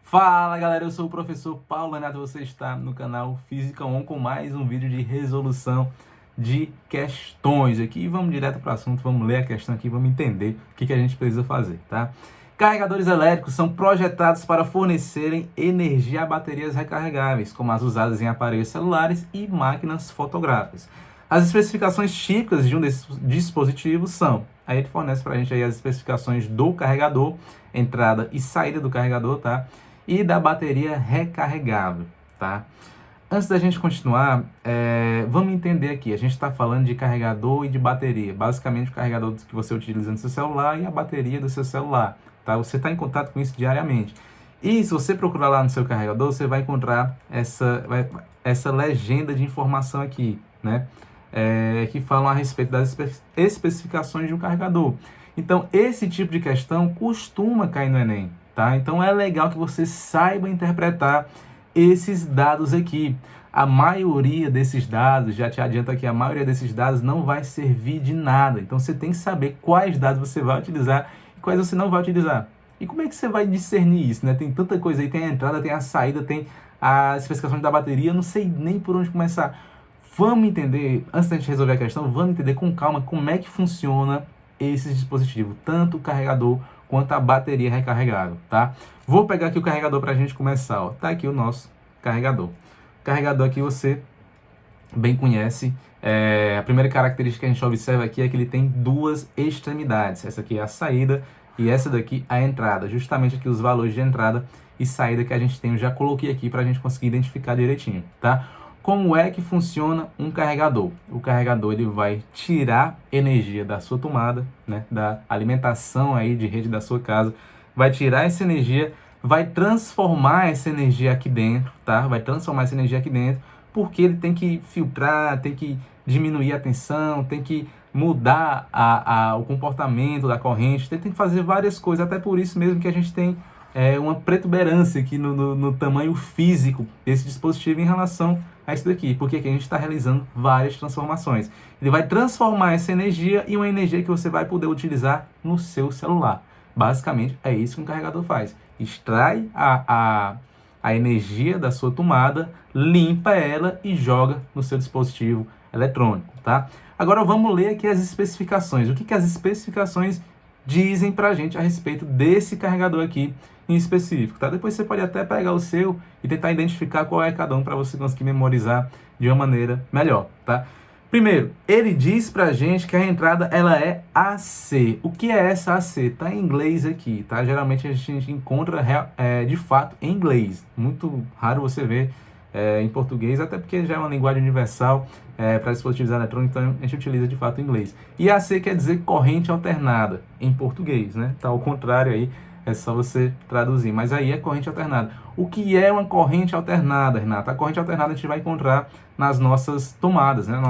Fala galera, eu sou o professor Paulo Renato, você está no canal Física On com mais um vídeo de resolução de questões aqui. E vamos direto para o assunto, vamos ler a questão aqui, vamos entender o que a gente precisa fazer, tá? Carregadores elétricos são projetados para fornecerem energia a baterias recarregáveis, como as usadas em aparelhos celulares e máquinas fotográficas. As especificações típicas de um desses dispositivos são... Aí ele fornece para a gente aí as especificações do carregador, entrada e saída do carregador, tá? E da bateria recarregável, tá? Antes da gente continuar, vamos entender aqui. A gente está falando de carregador e de bateria. Basicamente, o carregador que você utiliza no seu celular e a bateria do seu celular, tá? Você está em contato com isso diariamente. E se você procurar lá no seu carregador, você vai encontrar essa legenda de informação aqui, né? Que falam a respeito das especificações de um carregador. Então, esse tipo de questão costuma cair no Enem, tá? Então, é legal que você saiba interpretar esses dados aqui. A maioria desses dados, já te adianto aqui, a maioria desses dados não vai servir de nada. Então, você tem que saber quais dados você vai utilizar e quais você não vai utilizar. E como é que você vai discernir isso, né? Tem tanta coisa aí, tem a entrada, tem a saída, tem as especificações da bateria, eu não sei nem por onde começar. Vamos entender, antes da gente resolver a questão, vamos entender com calma como é que funciona esse dispositivo, tanto o carregador quanto a bateria recarregável, tá? Vou pegar aqui o carregador para a gente começar, ó. Tá aqui o nosso carregador. O carregador aqui você bem conhece. A primeira característica que a gente observa aqui é que ele tem duas extremidades. Essa aqui é a saída e essa daqui a entrada. Justamente aqui os valores de entrada e saída que a gente tem, eu já coloquei aqui para a gente conseguir identificar direitinho, tá? Como é que funciona um carregador? O carregador ele vai tirar energia da sua tomada, né, da alimentação aí de rede da sua casa, vai tirar essa energia, vai transformar essa energia aqui dentro, tá? Vai transformar essa energia aqui dentro, porque ele tem que filtrar, tem que diminuir a tensão, tem que mudar o comportamento da corrente, tem que fazer várias coisas, até por isso mesmo que a gente tem uma protuberância aqui no tamanho físico desse dispositivo em relação a isso daqui, porque aqui a gente está realizando várias transformações. Ele vai transformar essa energia em uma energia que você vai poder utilizar no seu celular. Basicamente, é isso que um carregador faz. Extrai a energia da sua tomada, limpa ela e joga no seu dispositivo eletrônico, tá? Agora vamos ler aqui as especificações. O que as especificações dizem pra gente a respeito desse carregador aqui em específico, tá? Depois você pode até pegar o seu e tentar identificar qual é cada um para você conseguir memorizar de uma maneira melhor, tá? Primeiro, ele diz pra gente que a entrada ela é AC. O que é essa AC? Tá em inglês aqui, tá? Geralmente a gente encontra de fato em inglês. Muito raro você ver em português, até porque já é uma linguagem universal para dispositivos eletrônicos, então a gente utiliza de fato o inglês. E AC quer dizer corrente alternada em português, né? Tá ao contrário aí, é só você traduzir. Mas aí é corrente alternada. O que é uma corrente alternada, Renato? A corrente alternada a gente vai encontrar nas nossas tomadas, né? Na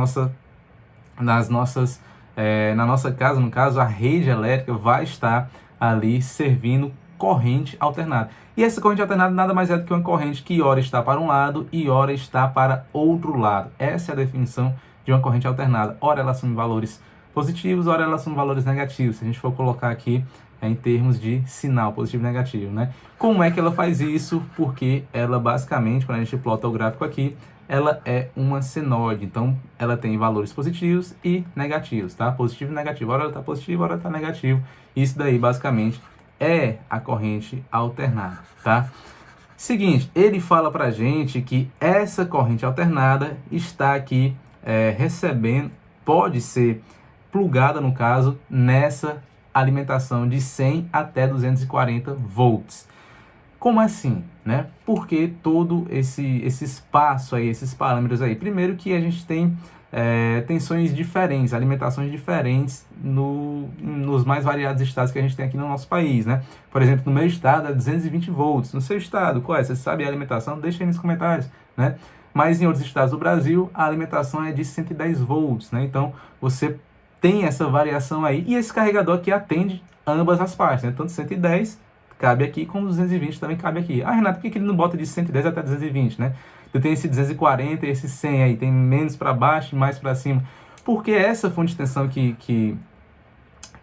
nossa casa, no caso, a rede elétrica vai estar ali servindo corrente alternada. E essa corrente alternada nada mais é do que uma corrente que ora está para um lado e ora está para outro lado. Essa é a definição de uma corrente alternada. Ora ela assume valores positivos, ora ela assume valores negativos. Se a gente for colocar aqui em termos de sinal positivo e negativo, né? Como é que ela faz isso? Porque ela basicamente, quando a gente plota o gráfico aqui, ela é uma senoide, então ela tem valores positivos e negativos, tá? Positivo e negativo, ora ela está positiva, ora ela está negativo. Isso daí basicamente é a corrente alternada, tá? Seguinte, ele fala pra gente que essa corrente alternada está aqui recebendo, pode ser plugada no caso, nessa alimentação de 100 até 240 volts. Como assim, né? Porque todo esse espaço aí, esses parâmetros aí. Primeiro que a gente tem tensões diferentes, alimentações diferentes nos mais variados estados que a gente tem aqui no nosso país, né? Por exemplo, no meu estado é 220 volts. No seu estado, qual é? Você sabe a alimentação? Deixa aí nos comentários, né? Mas em outros estados do Brasil, a alimentação é de 110 volts, né? Então, você tem essa variação aí. E esse carregador aqui atende ambas as partes, né? Tanto 110 cabe aqui, como 220 também cabe aqui. Ah, Renato, por que ele não bota de 110 até 220, né? Eu tenho esse 240 e esse 100 aí, tem menos para baixo e mais para cima. Porque essa fonte de tensão que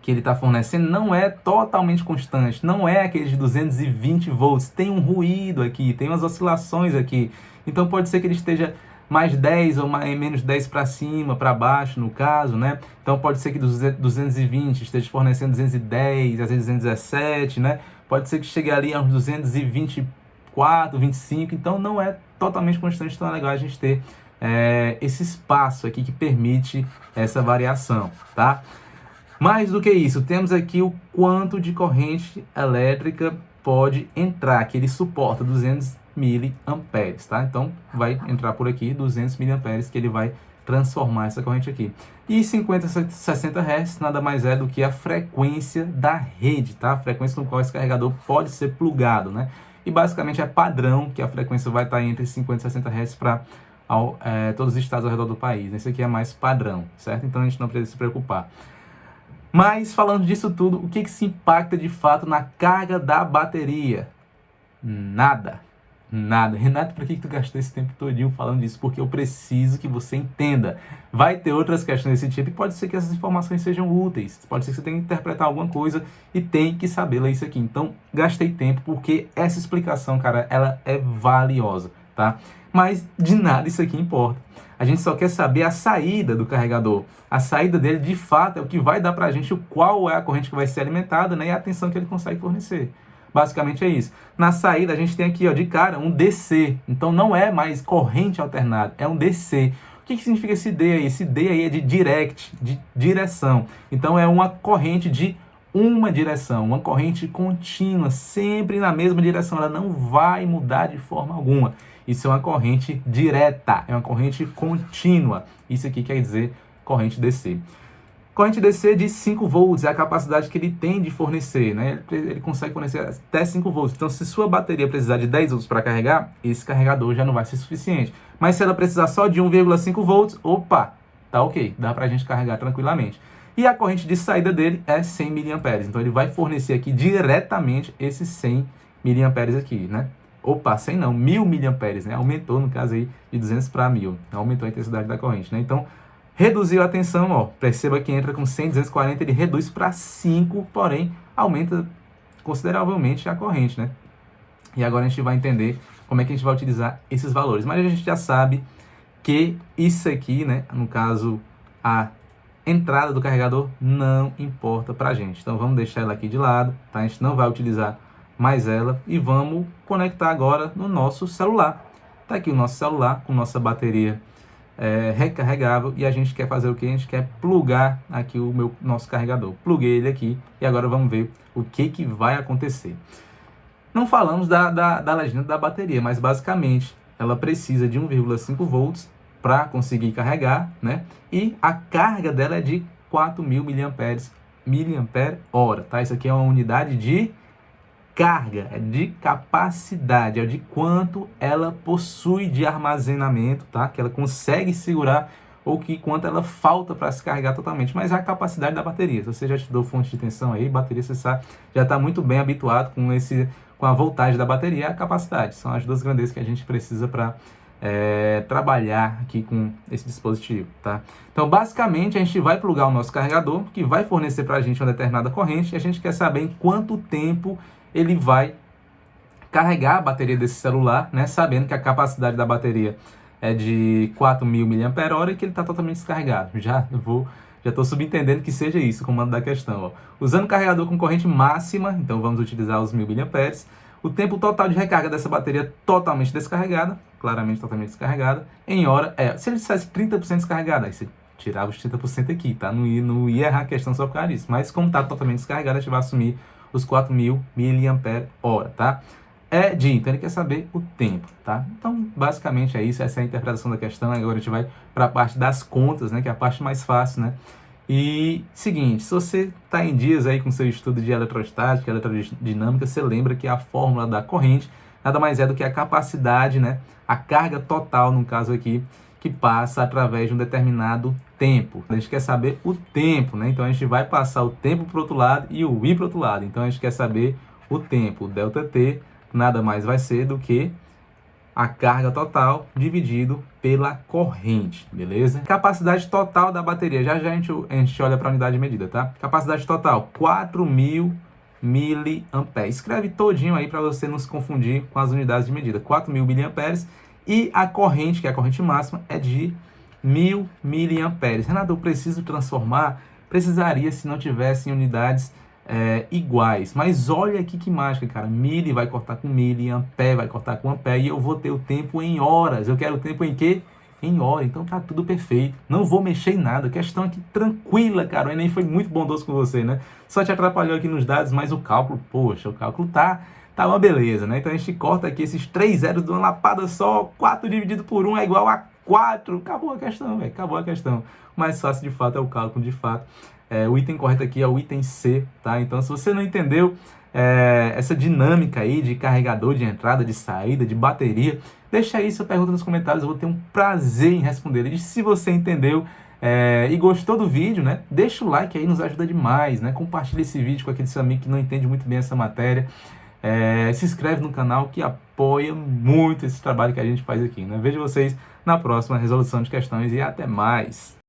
que ele está fornecendo não é totalmente constante, não é aquele de 220 volts, tem um ruído aqui, tem umas oscilações aqui. Então pode ser que ele esteja mais 10 ou menos 10 para cima, para baixo, no caso, né? Então pode ser que 220 esteja fornecendo 210, às vezes 217, né? Pode ser que chegue ali a uns 224, 25, então não é totalmente constante, então é legal a gente ter esse espaço aqui que permite essa variação, tá? Mais do que isso, temos aqui o quanto de corrente elétrica pode entrar, que ele suporta 200 miliamperes, tá? Então, vai entrar por aqui 200 miliamperes que ele vai transformar essa corrente aqui. E 50, 60 Hz nada mais é do que a frequência da rede, tá? A frequência no qual esse carregador pode ser plugado, né? E basicamente é padrão que a frequência vai estar entre 50 e 60 Hz para todos os estados ao redor do país. Esse aqui é mais padrão, certo? Então a gente não precisa se preocupar. Mas falando disso tudo, o que se impacta de fato na carga da bateria? Nada. Nada. Renato, por que tu gastou esse tempo todinho falando disso? Porque eu preciso que você entenda. Vai ter outras questões desse tipo e pode ser que essas informações sejam úteis. Pode ser que você tenha que interpretar alguma coisa e tem que saber ler isso aqui. Então, gastei tempo porque essa explicação, cara, ela é valiosa, tá? Mas de nada isso aqui importa. A gente só quer saber a saída do carregador. A saída dele, de fato, é o que vai dar pra gente qual é a corrente que vai ser alimentada, né, e a tensão que ele consegue fornecer. Basicamente é isso. Na saída, a gente tem aqui, ó, de cara, um DC. Então, não é mais corrente alternada, é um DC. O que significa esse D aí? Esse D aí é de direct, de direção. Então, é uma corrente de uma direção, uma corrente contínua, sempre na mesma direção. Ela não vai mudar de forma alguma. Isso é uma corrente direta, é uma corrente contínua. Isso aqui quer dizer corrente DC. Corrente DC de 5 volts é a capacidade que ele tem de fornecer, né? Ele consegue fornecer até 5 volts. Então, se sua bateria precisar de 10 volts para carregar, esse carregador já não vai ser suficiente. Mas se ela precisar só de 1,5 volts, opa, tá ok, dá para a gente carregar tranquilamente. E a corrente de saída dele é 100 miliamperes. Então, ele vai fornecer aqui diretamente esses 100 miliamperes aqui, né? Opa, 100 não, 1000 miliamperes, né? Aumentou, no caso aí, de 200 para 1000. Aumentou a intensidade da corrente, né? Então, reduziu a tensão, ó. Perceba que entra com 100, 240, ele reduz para 5, porém, aumenta consideravelmente a corrente, né? E agora a gente vai entender como é que a gente vai utilizar esses valores. Mas a gente já sabe que isso aqui, né? No caso, a entrada do carregador não importa pra gente. Então, vamos deixar ela aqui de lado, tá? A gente não vai utilizar mais ela e vamos conectar agora no nosso celular. Tá aqui o nosso celular com nossa bateria recarregável e a gente quer fazer o que? A gente quer plugar aqui o nosso carregador. Pluguei ele aqui e agora vamos ver o que vai acontecer. Não falamos da legenda da bateria, mas basicamente ela precisa de 1,5 volts para conseguir carregar, né? E a carga dela é de 4.000 miliampere-hora, tá? Isso aqui é uma unidade de carga, é de capacidade, é de quanto ela possui de armazenamento, tá? Que ela consegue segurar ou que quanto ela falta para se carregar totalmente, mas é a capacidade da bateria. Se você já estudou fonte de tensão aí, bateria, você sabe, já está muito bem habituado com a voltagem da bateria e a capacidade. São as duas grandezas que a gente precisa para trabalhar aqui com esse dispositivo, tá? Então, basicamente, a gente vai plugar o nosso carregador, que vai fornecer para a gente uma determinada corrente, e a gente quer saber em quanto tempo ele vai carregar a bateria desse celular, né? Sabendo que a capacidade da bateria é de 4.000 mAh e que ele está totalmente descarregado. Já estou subentendendo que seja isso o comando da questão. Ó. Usando o carregador com corrente máxima, então vamos utilizar os 1.000 mAh, o tempo total de recarga dessa bateria totalmente descarregada, claramente totalmente descarregada, em hora se ele dissesse 30% descarregada, aí você tirava os 30% aqui, tá? Não ia errar a questão só por causa disso. Mas como está totalmente descarregada, a gente vai assumir os 4.000 mAh, tá? Então ele quer saber o tempo, tá? Então, basicamente é isso, essa é a interpretação da questão. Agora a gente vai para a parte das contas, né? Que é a parte mais fácil, né? E, seguinte, se você está em dias aí com seu estudo de eletrostática, eletrodinâmica, você lembra que a fórmula da corrente nada mais é do que a capacidade, né? A carga total, no caso aqui, que passa através de um determinado tempo. A gente quer saber o tempo, né? Então a gente vai passar o tempo para o outro lado e o I para o outro lado. Então a gente quer saber o tempo. O ΔT nada mais vai ser do que a carga total dividido pela corrente, beleza? Capacidade total da bateria, já a gente olha para a unidade de medida, tá? Capacidade total, 4.000 miliamperes. Escreve todinho aí para você não se confundir com as unidades de medida. 4.000 miliamperes e a corrente, que é a corrente máxima, é de 1.000 miliamperes. Renato, eu preciso transformar? Precisaria se não tivesse unidades iguais. Mas olha aqui que mágica, cara. Mili vai cortar com mili, ampere vai cortar com ampere e eu vou ter o tempo em horas. Eu quero o tempo em quê? Em hora. Então tá tudo perfeito. Não vou mexer em nada. Questão aqui tranquila, cara. O Enem foi muito bondoso com você, né? Só te atrapalhou aqui nos dados, mas o cálculo, poxa, o cálculo tá uma beleza, né? Então a gente corta aqui esses 3 zeros de uma lapada só. 4 dividido por 1 é igual a 4. Acabou a questão, velho. Acabou a questão. O mais fácil de fato é o cálculo, de fato. O item correto aqui é o item C, tá? Então, se você não entendeu essa dinâmica aí de carregador, de entrada, de saída, de bateria, deixa aí sua pergunta nos comentários, eu vou ter um prazer em responder. E se você entendeu e gostou do vídeo, né? Deixa o like aí, nos ajuda demais, né? Compartilha esse vídeo com aquele seu amigo que não entende muito bem essa matéria. Se inscreve no canal que apoia muito esse trabalho que a gente faz aqui, né? Vejo vocês na próxima resolução de questões e até mais!